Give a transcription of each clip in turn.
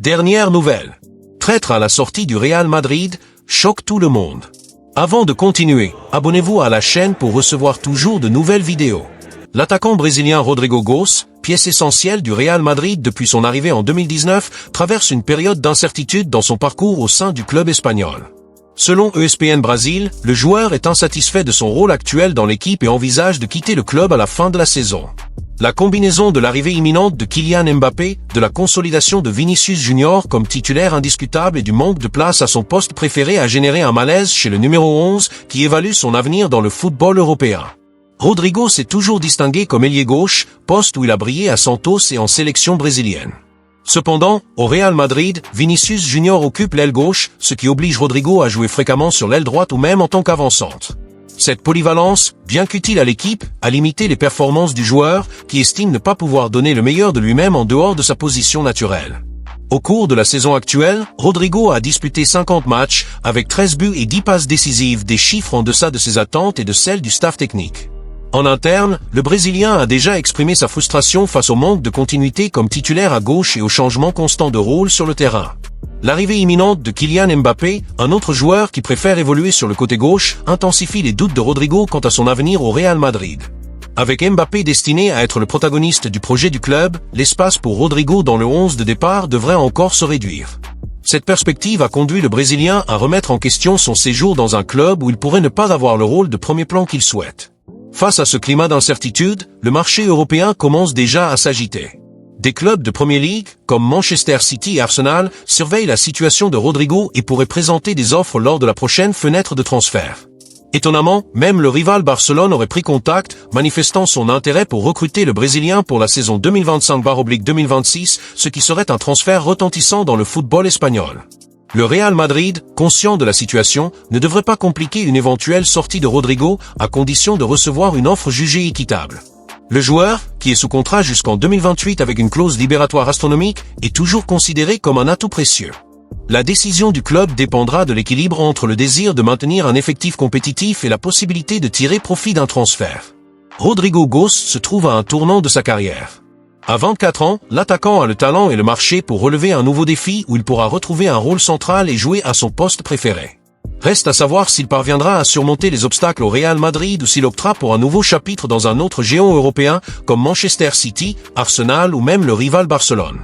Dernière nouvelle. Traître à la sortie du Real Madrid choque tout le monde. Avant de continuer, abonnez-vous à la chaîne pour recevoir toujours de nouvelles vidéos. L'attaquant brésilien Rodrigo Goes, pièce essentielle du Real Madrid depuis son arrivée en 2019, traverse une période d'incertitude dans son parcours au sein du club espagnol. Selon ESPN Brasil, le joueur est insatisfait de son rôle actuel dans l'équipe et envisage de quitter le club à la fin de la saison. La combinaison de l'arrivée imminente de Kylian Mbappé, de la consolidation de Vinicius Junior comme titulaire indiscutable et du manque de place à son poste préféré a généré un malaise chez le numéro 11 qui évalue son avenir dans le football européen. Rodrigo s'est toujours distingué comme ailier gauche, poste où il a brillé à Santos et en sélection brésilienne. Cependant, au Real Madrid, Vinicius Junior occupe l'aile gauche, ce qui oblige Rodrigo à jouer fréquemment sur l'aile droite ou même en tant qu'avancante. Cette polyvalence, bien qu'utile à l'équipe, a limité les performances du joueur, qui estime ne pas pouvoir donner le meilleur de lui-même en dehors de sa position naturelle. Au cours de la saison actuelle, Rodrigo a disputé 50 matchs, avec 13 buts et 10 passes décisives, des chiffres en deçà de ses attentes et de celles du staff technique. En interne, le Brésilien a déjà exprimé sa frustration face au manque de continuité comme titulaire à gauche et au changement constant de rôle sur le terrain. L'arrivée imminente de Kylian Mbappé, un autre joueur qui préfère évoluer sur le côté gauche, intensifie les doutes de Rodrigo quant à son avenir au Real Madrid. Avec Mbappé destiné à être le protagoniste du projet du club, l'espace pour Rodrigo dans le 11 de départ devrait encore se réduire. Cette perspective a conduit le Brésilien à remettre en question son séjour dans un club où il pourrait ne pas avoir le rôle de premier plan qu'il souhaite. Face à ce climat d'incertitude, le marché européen commence déjà à s'agiter. Des clubs de Premier League, comme Manchester City et Arsenal, surveillent la situation de Rodrigo et pourraient présenter des offres lors de la prochaine fenêtre de transfert. Étonnamment, même le rival Barcelone aurait pris contact, manifestant son intérêt pour recruter le Brésilien pour la saison 2025/2026, ce qui serait un transfert retentissant dans le football espagnol. Le Real Madrid, conscient de la situation, ne devrait pas compliquer une éventuelle sortie de Rodrigo, à condition de recevoir une offre jugée équitable. Le joueur, qui est sous contrat jusqu'en 2028 avec une clause libératoire astronomique, est toujours considéré comme un atout précieux. La décision du club dépendra de l'équilibre entre le désir de maintenir un effectif compétitif et la possibilité de tirer profit d'un transfert. Rodrigo Goes se trouve à un tournant de sa carrière. À 24 ans, l'attaquant a le talent et le marché pour relever un nouveau défi où il pourra retrouver un rôle central et jouer à son poste préféré. Reste à savoir s'il parviendra à surmonter les obstacles au Real Madrid ou s'il optera pour un nouveau chapitre dans un autre géant européen comme Manchester City, Arsenal ou même le rival Barcelone.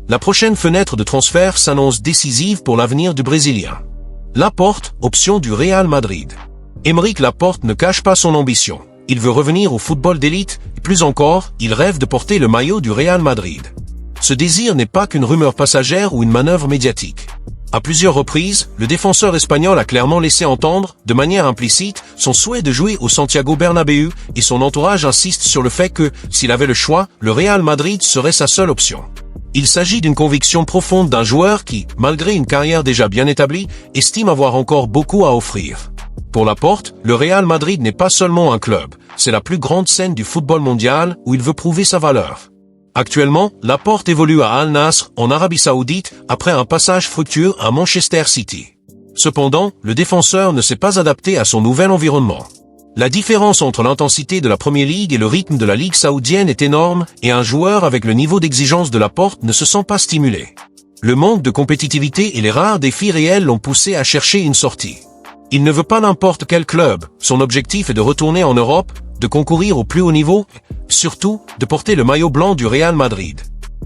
La prochaine fenêtre de transfert s'annonce décisive pour l'avenir du Brésilien. Laporte, option du Real Madrid. Aymeric Laporte ne cache pas son ambition. Il veut revenir au football d'élite, et plus encore, il rêve de porter le maillot du Real Madrid. Ce désir n'est pas qu'une rumeur passagère ou une manœuvre médiatique. À plusieurs reprises, le défenseur espagnol a clairement laissé entendre, de manière implicite, son souhait de jouer au Santiago Bernabéu, et son entourage insiste sur le fait que, s'il avait le choix, le Real Madrid serait sa seule option. Il s'agit d'une conviction profonde d'un joueur qui, malgré une carrière déjà bien établie, estime avoir encore beaucoup à offrir. Pour Laporte, le Real Madrid n'est pas seulement un club, c'est la plus grande scène du football mondial où il veut prouver sa valeur. Actuellement, Laporte évolue à Al Nassr, en Arabie Saoudite, après un passage fructueux à Manchester City. Cependant, le défenseur ne s'est pas adapté à son nouvel environnement. La différence entre l'intensité de la Premier League et le rythme de la Ligue saoudienne est énorme, et un joueur avec le niveau d'exigence de Laporte ne se sent pas stimulé. Le manque de compétitivité et les rares défis réels l'ont poussé à chercher une sortie. Il ne veut pas n'importe quel club, son objectif est de retourner en Europe, de concourir au plus haut niveau, surtout, de porter le maillot blanc du Real Madrid.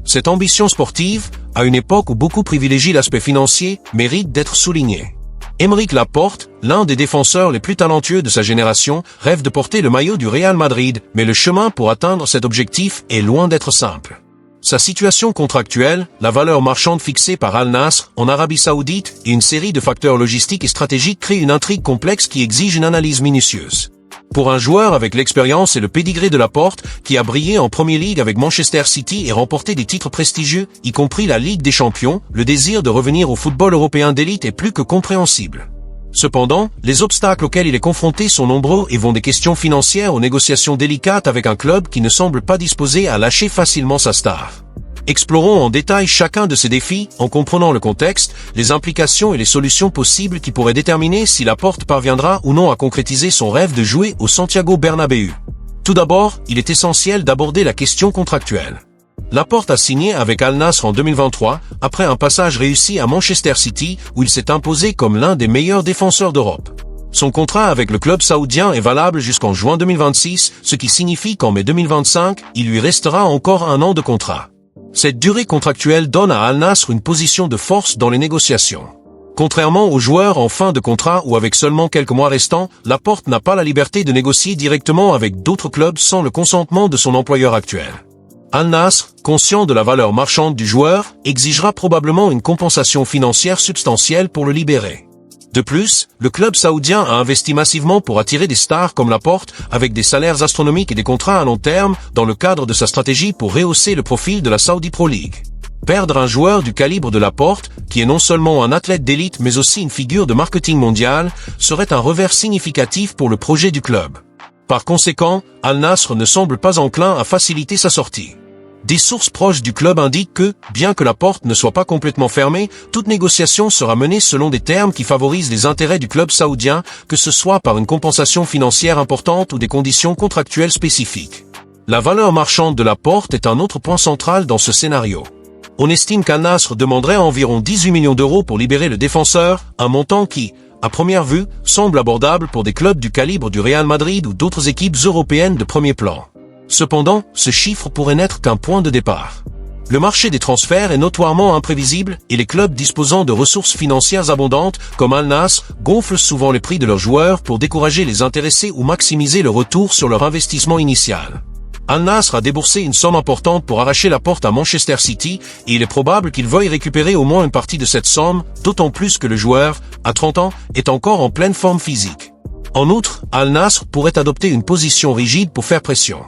Cette ambition sportive, à une époque où beaucoup privilégient l'aspect financier, mérite d'être soulignée. Aymeric Laporte, l'un des défenseurs les plus talentueux de sa génération, rêve de porter le maillot du Real Madrid, mais le chemin pour atteindre cet objectif est loin d'être simple. Sa situation contractuelle, la valeur marchande fixée par Al Nassr en Arabie Saoudite et une série de facteurs logistiques et stratégiques créent une intrigue complexe qui exige une analyse minutieuse. Pour un joueur avec l'expérience et le pédigré de Laporte, qui a brillé en Premier League avec Manchester City et remporté des titres prestigieux, y compris la Ligue des Champions, le désir de revenir au football européen d'élite est plus que compréhensible. Cependant, les obstacles auxquels il est confronté sont nombreux et vont des questions financières aux négociations délicates avec un club qui ne semble pas disposé à lâcher facilement sa star. Explorons en détail chacun de ces défis en comprenant le contexte, les implications et les solutions possibles qui pourraient déterminer si Laporte parviendra ou non à concrétiser son rêve de jouer au Santiago Bernabéu. Tout d'abord, il est essentiel d'aborder la question contractuelle. Laporte a signé avec Al Nassr en 2023, après un passage réussi à Manchester City, où il s'est imposé comme l'un des meilleurs défenseurs d'Europe. Son contrat avec le club saoudien est valable jusqu'en juin 2026, ce qui signifie qu'en mai 2025, il lui restera encore 1 an de contrat. Cette durée contractuelle donne à Al Nassr une position de force dans les négociations. Contrairement aux joueurs en fin de contrat ou avec seulement quelques mois restants, Laporte n'a pas la liberté de négocier directement avec d'autres clubs sans le consentement de son employeur actuel. Al Nassr, conscient de la valeur marchande du joueur, exigera probablement une compensation financière substantielle pour le libérer. De plus, le club saoudien a investi massivement pour attirer des stars comme Laporte, avec des salaires astronomiques et des contrats à long terme, dans le cadre de sa stratégie pour rehausser le profil de la Saudi Pro League. Perdre un joueur du calibre de Laporte, qui est non seulement un athlète d'élite mais aussi une figure de marketing mondial, serait un revers significatif pour le projet du club. Par conséquent, Al Nassr ne semble pas enclin à faciliter sa sortie. Des sources proches du club indiquent que, bien que la porte ne soit pas complètement fermée, toute négociation sera menée selon des termes qui favorisent les intérêts du club saoudien, que ce soit par une compensation financière importante ou des conditions contractuelles spécifiques. La valeur marchande de la porte est un autre point central dans ce scénario. On estime qu'Al Nassr demanderait environ 18 millions d'euros pour libérer le défenseur, un montant qui, à première vue, semble abordable pour des clubs du calibre du Real Madrid ou d'autres équipes européennes de premier plan. Cependant, ce chiffre pourrait n'être qu'un point de départ. Le marché des transferts est notoirement imprévisible et les clubs disposant de ressources financières abondantes, comme Al Nassr, gonflent souvent les prix de leurs joueurs pour décourager les intéressés ou maximiser le retour sur leur investissement initial. Al Nassr a déboursé une somme importante pour arracher la porte à Manchester City et il est probable qu'il veuille récupérer au moins une partie de cette somme, d'autant plus que le joueur, à 30 ans, est encore en pleine forme physique. En outre, Al Nassr pourrait adopter une position rigide pour faire pression.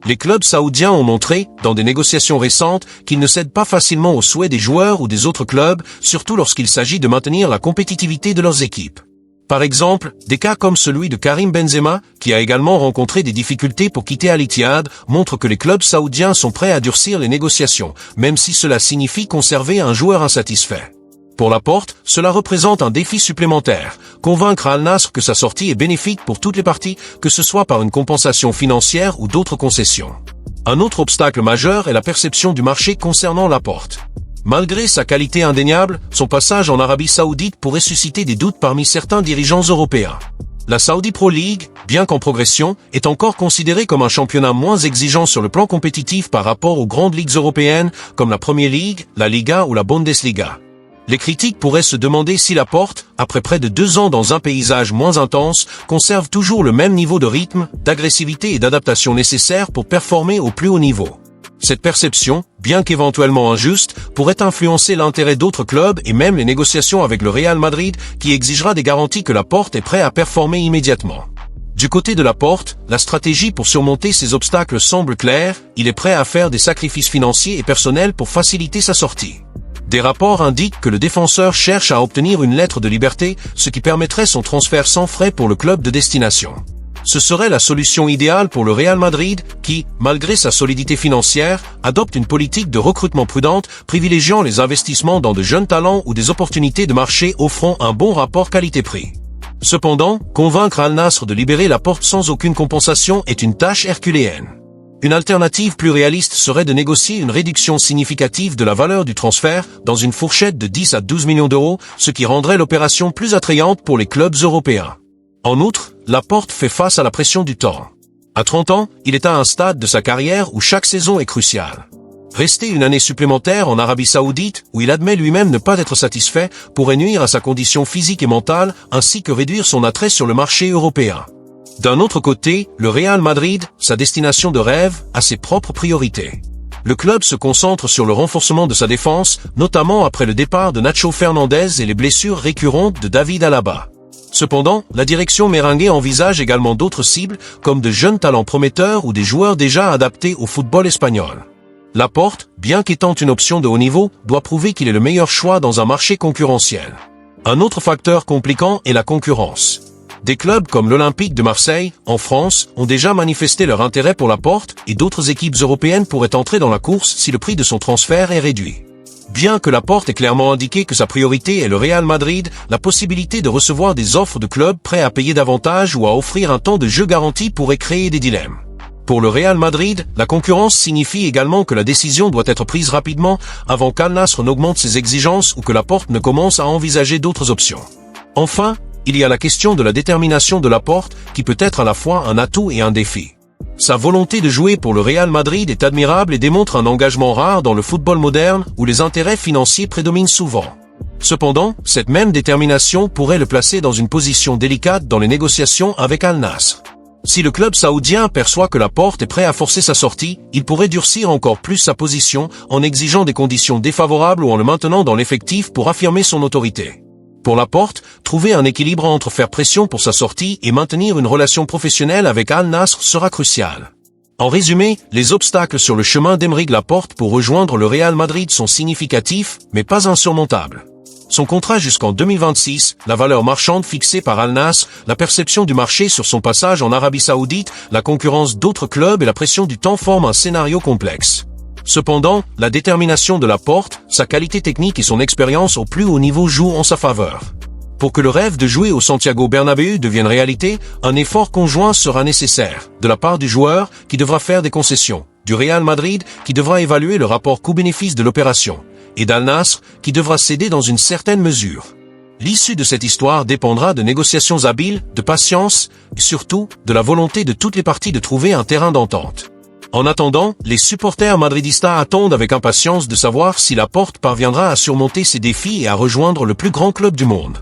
Les clubs saoudiens ont montré, dans des négociations récentes, qu'ils ne cèdent pas facilement aux souhaits des joueurs ou des autres clubs, surtout lorsqu'il s'agit de maintenir la compétitivité de leurs équipes. Par exemple, des cas comme celui de Karim Benzema, qui a également rencontré des difficultés pour quitter Al Ittihad, montrent que les clubs saoudiens sont prêts à durcir les négociations, même si cela signifie conserver un joueur insatisfait. Pour Laporte, cela représente un défi supplémentaire, convaincre Al Nassr que sa sortie est bénéfique pour toutes les parties, que ce soit par une compensation financière ou d'autres concessions. Un autre obstacle majeur est la perception du marché concernant Laporte. Malgré sa qualité indéniable, son passage en Arabie Saoudite pourrait susciter des doutes parmi certains dirigeants européens. La Saudi Pro League, bien qu'en progression, est encore considérée comme un championnat moins exigeant sur le plan compétitif par rapport aux grandes ligues européennes, comme la Premier League, la Liga ou la Bundesliga. Les critiques pourraient se demander si Laporte, après près de 2 ans dans un paysage moins intense, conserve toujours le même niveau de rythme, d'agressivité et d'adaptation nécessaires pour performer au plus haut niveau. Cette perception, bien qu'éventuellement injuste, pourrait influencer l'intérêt d'autres clubs et même les négociations avec le Real Madrid, qui exigera des garanties que Laporte est prêt à performer immédiatement. Du côté de Laporte, la stratégie pour surmonter ces obstacles semble claire, il est prêt à faire des sacrifices financiers et personnels pour faciliter sa sortie. Des rapports indiquent que le défenseur cherche à obtenir une lettre de liberté, ce qui permettrait son transfert sans frais pour le club de destination. Ce serait la solution idéale pour le Real Madrid, qui, malgré sa solidité financière, adopte une politique de recrutement prudente, privilégiant les investissements dans de jeunes talents ou des opportunités de marché offrant un bon rapport qualité-prix. Cependant, convaincre Al Nassr de libérer Laporte sans aucune compensation est une tâche herculéenne. Une alternative plus réaliste serait de négocier une réduction significative de la valeur du transfert dans une fourchette de 10 à 12 millions d'euros, ce qui rendrait l'opération plus attrayante pour les clubs européens. En outre, Laporte fait face à la pression du temps. À 30 ans, il est à un stade de sa carrière où chaque saison est cruciale. Rester une année supplémentaire en Arabie Saoudite, où il admet lui-même ne pas être satisfait, pourrait nuire à sa condition physique et mentale, ainsi que réduire son attrait sur le marché européen. D'un autre côté, le Real Madrid, sa destination de rêve, a ses propres priorités. Le club se concentre sur le renforcement de sa défense, notamment après le départ de Nacho Fernandez et les blessures récurrentes de David Alaba. Cependant, la direction merengue envisage également d'autres cibles, comme de jeunes talents prometteurs ou des joueurs déjà adaptés au football espagnol. Laporte, bien qu'étant une option de haut niveau, doit prouver qu'il est le meilleur choix dans un marché concurrentiel. Un autre facteur compliquant est la concurrence. Des clubs comme l'Olympique de Marseille, en France, ont déjà manifesté leur intérêt pour Laporte et d'autres équipes européennes pourraient entrer dans la course si le prix de son transfert est réduit. Bien que Laporte ait clairement indiqué que sa priorité est le Real Madrid, la possibilité de recevoir des offres de clubs prêts à payer davantage ou à offrir un temps de jeu garanti pourrait créer des dilemmes. Pour le Real Madrid, la concurrence signifie également que la décision doit être prise rapidement avant qu'Al Nassr n'augmente ses exigences ou que Laporte ne commence à envisager d'autres options. Enfin, il y a la question de la détermination de Laporte qui peut être à la fois un atout et un défi. Sa volonté de jouer pour le Real Madrid est admirable et démontre un engagement rare dans le football moderne où les intérêts financiers prédominent souvent. Cependant, cette même détermination pourrait le placer dans une position délicate dans les négociations avec Al Nassr. Si le club saoudien perçoit que Laporte est prêt à forcer sa sortie, il pourrait durcir encore plus sa position en exigeant des conditions défavorables ou en le maintenant dans l'effectif pour affirmer son autorité. Pour Laporte, trouver un équilibre entre faire pression pour sa sortie et maintenir une relation professionnelle avec Al Nassr sera crucial. En résumé, les obstacles sur le chemin d'Aymeric Laporte pour rejoindre le Real Madrid sont significatifs, mais pas insurmontables. Son contrat jusqu'en 2026, la valeur marchande fixée par Al Nassr, la perception du marché sur son passage en Arabie Saoudite, la concurrence d'autres clubs et la pression du temps forment un scénario complexe. Cependant, la détermination de Laporte, sa qualité technique et son expérience au plus haut niveau jouent en sa faveur. Pour que le rêve de jouer au Santiago Bernabéu devienne réalité, un effort conjoint sera nécessaire, de la part du joueur, qui devra faire des concessions, du Real Madrid, qui devra évaluer le rapport coût-bénéfice de l'opération, et d'Al Nassr, qui devra céder dans une certaine mesure. L'issue de cette histoire dépendra de négociations habiles, de patience, et surtout, de la volonté de toutes les parties de trouver un terrain d'entente. En attendant, les supporters madridistas attendent avec impatience de savoir si Laporte parviendra à surmonter ces défis et à rejoindre le plus grand club du monde.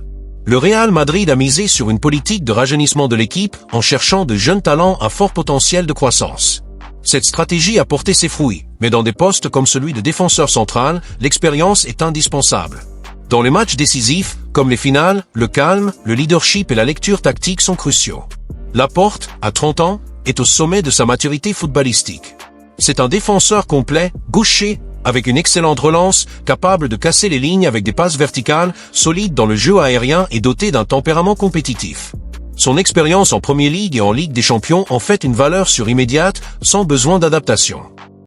Le Real Madrid a misé sur une politique de rajeunissement de l'équipe en cherchant de jeunes talents à fort potentiel de croissance. Cette stratégie a porté ses fruits, mais dans des postes comme celui de défenseur central, l'expérience est indispensable. Dans les matchs décisifs, comme les finales, le calme, le leadership et la lecture tactique sont cruciaux. Laporte, à 30 ans, est au sommet de sa maturité footballistique. C'est un défenseur complet, gaucher, avec une excellente relance, capable de casser les lignes avec des passes verticales, solide dans le jeu aérien et doté d'un tempérament compétitif. Son expérience en Premier League et en Ligue des Champions en fait une valeur sûre immédiate, sans besoin d'adaptation.